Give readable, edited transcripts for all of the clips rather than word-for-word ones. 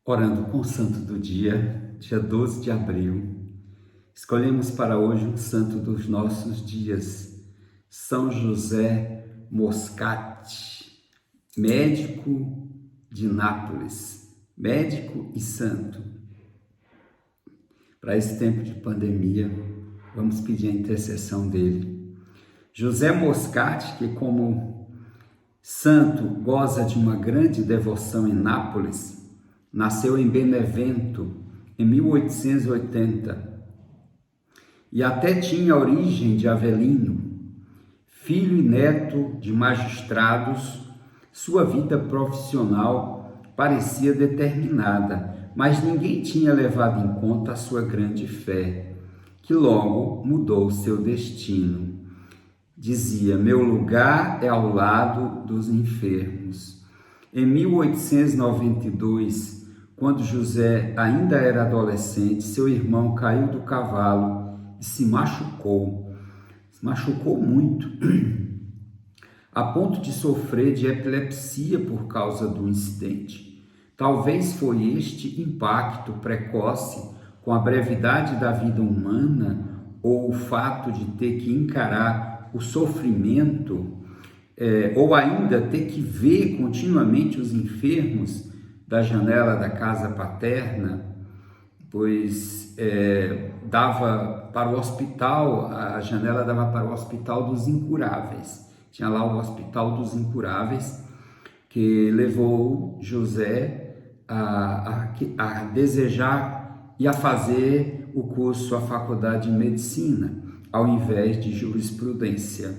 Orando com o Santo do dia 12 de abril, escolhemos para hoje um santo dos nossos dias, São José Moscati, médico de Nápoles, médico e santo. Para esse tempo de pandemia, vamos pedir a intercessão dele. José Moscati, que como santo goza de uma grande devoção em Nápoles, nasceu em Benevento em 1880 e até tinha origem de Avelino. Filho e neto de magistrados, sua vida profissional parecia determinada, mas ninguém tinha levado em conta a sua grande fé, que logo mudou seu destino. Dizia: meu lugar é ao lado dos enfermos. Em 1892, quando José ainda era adolescente, seu irmão caiu do cavalo e se machucou muito, a ponto de sofrer de epilepsia por causa do incidente. Talvez foi este impacto precoce com a brevidade da vida humana ou o fato de ter que encarar o sofrimento ou ainda ter que ver continuamente os enfermos da janela da casa paterna, pois dava para o hospital, a janela dava para o Hospital dos Incuráveis. Tinha lá o Hospital dos Incuráveis, que levou José a desejar e a fazer o curso, a faculdade de medicina, ao invés de jurisprudência.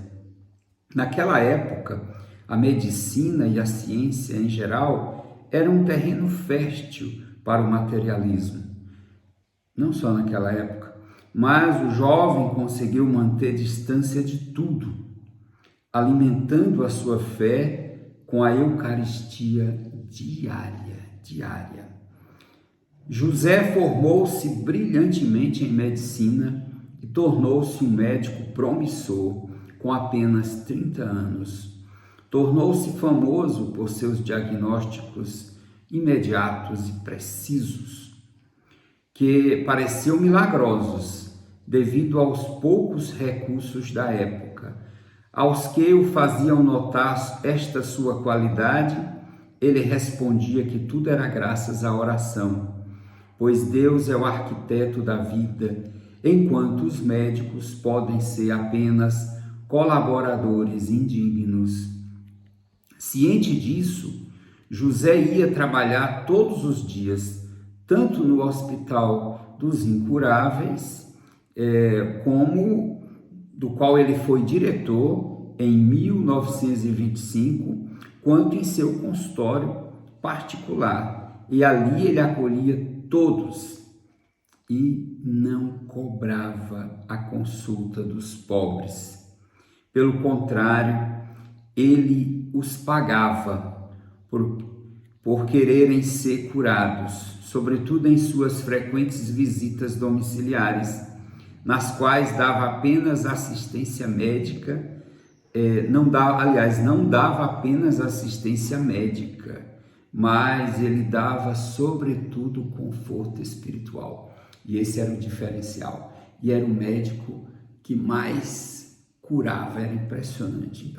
Naquela época, a medicina e a ciência em geral era um terreno fértil para o materialismo. Não só naquela época, mas o jovem conseguiu manter distância de tudo, alimentando a sua fé com a Eucaristia diária. José formou-se brilhantemente em medicina e tornou-se um médico promissor com apenas 30 anos. Tornou-se famoso por seus diagnósticos imediatos e precisos, que pareciam milagrosos devido aos poucos recursos da época. Aos que o faziam notar esta sua qualidade, ele respondia que tudo era graças à oração, pois Deus é o arquiteto da vida, enquanto os médicos podem ser apenas colaboradores indignos. Ciente disso, José ia trabalhar todos os dias, tanto no Hospital dos Incuráveis, como do qual ele foi diretor em 1925, quanto em seu consultório particular. E ali ele acolhia todos e não cobrava a consulta dos pobres. Pelo contrário, ele os pagava por quererem ser curados, sobretudo em suas frequentes visitas domiciliares, nas quais dava apenas assistência médica, não dava apenas assistência médica, mas ele dava sobretudo conforto espiritual. E esse era o diferencial. E era o médico que mais curava. Era impressionante.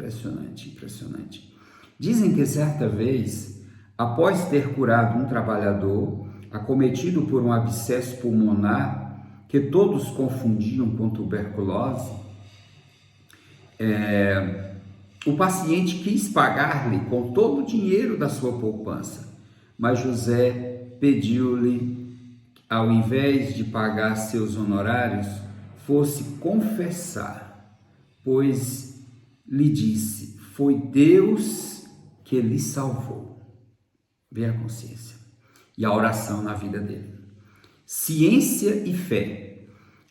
Dizem que certa vez, após ter curado um trabalhador acometido por um abscesso pulmonar que todos confundiam com tuberculose, o paciente quis pagar-lhe com todo o dinheiro da sua poupança, mas José pediu-lhe, ao invés de pagar seus honorários, fosse confessar, pois lhe disse: foi Deus que lhe salvou. Vê a consciência e a oração na vida dele. Ciência e fé.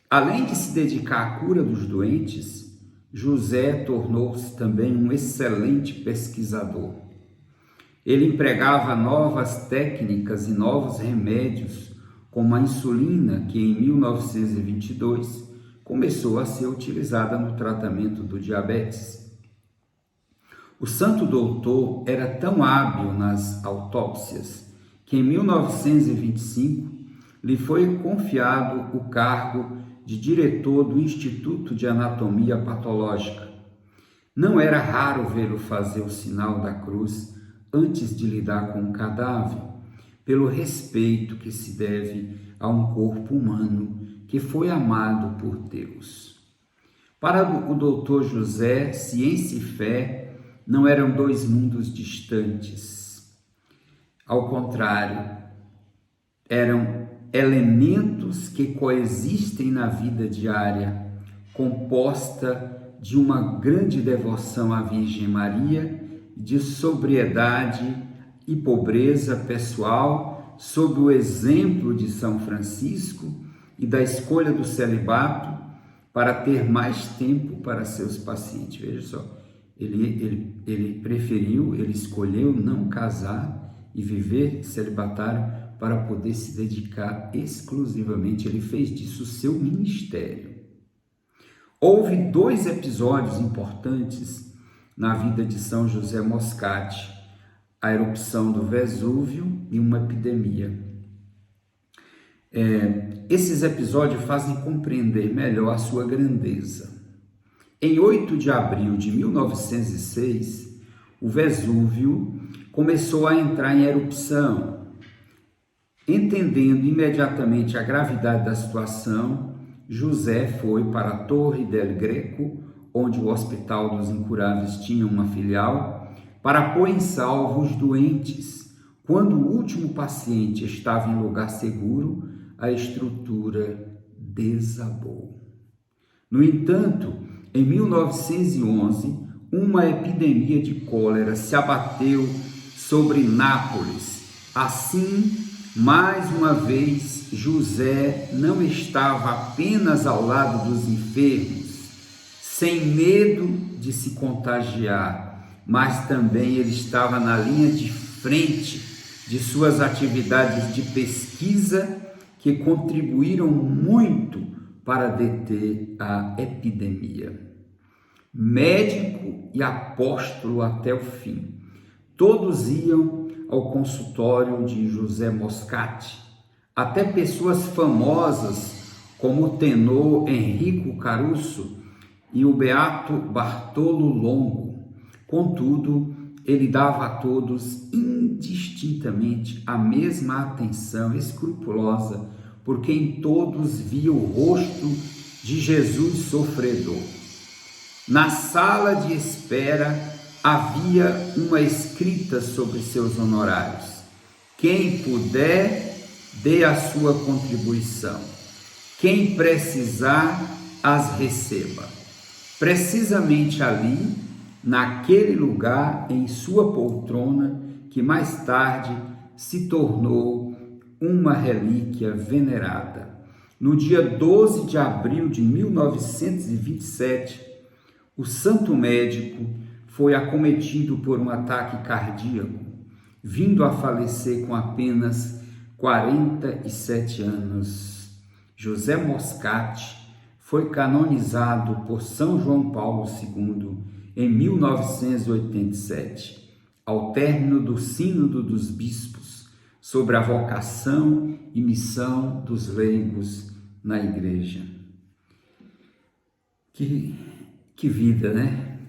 Além de se dedicar à cura dos doentes, José tornou-se também um excelente pesquisador. Ele empregava novas técnicas e novos remédios, como a insulina, que em 1922 começou a ser utilizada no tratamento do diabetes. O santo doutor era tão hábil nas autópsias que em 1925 lhe foi confiado o cargo de diretor do Instituto de Anatomia Patológica. Não era raro vê-lo fazer o sinal da cruz antes de lidar com um cadáver, pelo respeito que se deve a um corpo humano que foi amado por Deus. Para o Dr. José, ciência e fé não eram dois mundos distantes. Ao contrário, eram elementos que coexistem na vida diária, composta de uma grande devoção à Virgem Maria, de sobriedade e pobreza pessoal, sob o exemplo de São Francisco e da escolha do celibato para ter mais tempo para seus pacientes. Veja só, ele escolheu não casar e viver celibatário para poder se dedicar exclusivamente. Ele fez disso seu ministério. Houve 2 episódios importantes na vida de São José Moscati: a erupção do Vesúvio e uma epidemia. Esses episódios fazem compreender melhor a sua grandeza. Em 8 de abril de 1906, o Vesúvio começou a entrar em erupção. Entendendo imediatamente a gravidade da situação, José foi para a Torre del Greco, onde o Hospital dos Incuráveis tinha uma filial, para pôr em salvo os doentes. Quando o último paciente estava em lugar seguro, a estrutura desabou. No entanto, em 1911, uma epidemia de cólera se abateu sobre Nápoles. Assim, mais uma vez, José não estava apenas ao lado dos enfermos, sem medo de se contagiar, mas também ele estava na linha de frente de suas atividades de pesquisa, que contribuíram muito para deter a epidemia. Médico e apóstolo até o fim, todos iam ao consultório de José Moscati, até pessoas famosas como o tenor Enrico Caruso e o beato Bartolo Longo. Contudo, ele dava a todos indistintamente a mesma atenção escrupulosa, porque em todos via o rosto de Jesus sofredor. Na sala de espera havia uma escrita sobre seus honorários: quem puder, dê a sua contribuição. Quem precisar, as receba. Precisamente ali, naquele lugar, em sua poltrona, que mais tarde se tornou uma relíquia venerada. No dia 12 de abril de 1927, o santo médico foi acometido por um ataque cardíaco, vindo a falecer com apenas 47 anos. José Moscati foi canonizado por São João Paulo II em 1987, ao término do Sínodo dos Bispos, sobre a vocação e missão dos leigos na Igreja. Que vida, né?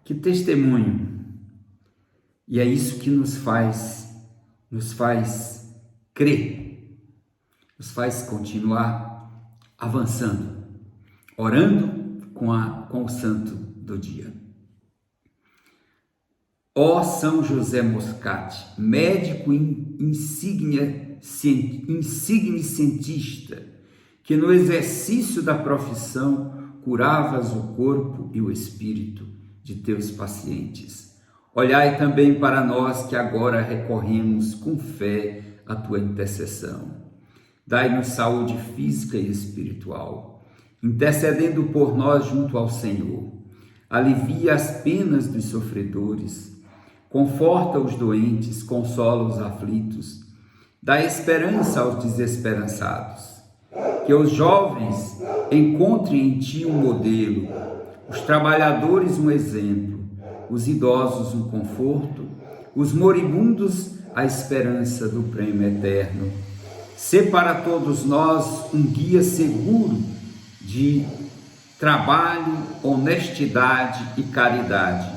Que testemunho! E é isso que nos faz crer, nos faz continuar avançando, orando com o santo do dia. Ó São José Moscati, médico insigne cientista, que no exercício da profissão curavas o corpo e o espírito de teus pacientes. Olhai também para nós que agora recorremos com fé à tua intercessão. Dai-nos saúde física e espiritual, intercedendo por nós junto ao Senhor. Alivia as penas dos sofredores, conforta os doentes, consola os aflitos, dá esperança aos desesperançados. Que os jovens encontrem em ti um modelo, os trabalhadores um exemplo, os idosos um conforto, os moribundos a esperança do prêmio eterno. Sê para todos nós um guia seguro de trabalho, honestidade e caridade,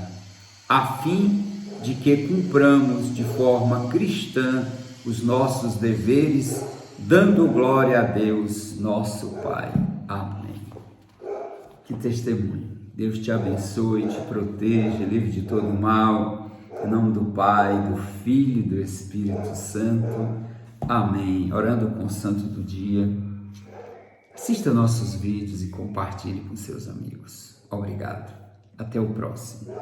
a fim de que cumpramos de forma cristã os nossos deveres, dando glória a Deus, nosso Pai. Amém. Que testemunho. Deus te abençoe, te proteja, livre de todo mal. Em nome do Pai, do Filho e do Espírito Santo. Amém. Orando com o Santo do Dia. Assista nossos vídeos e compartilhe com seus amigos. Obrigado. Até o próximo.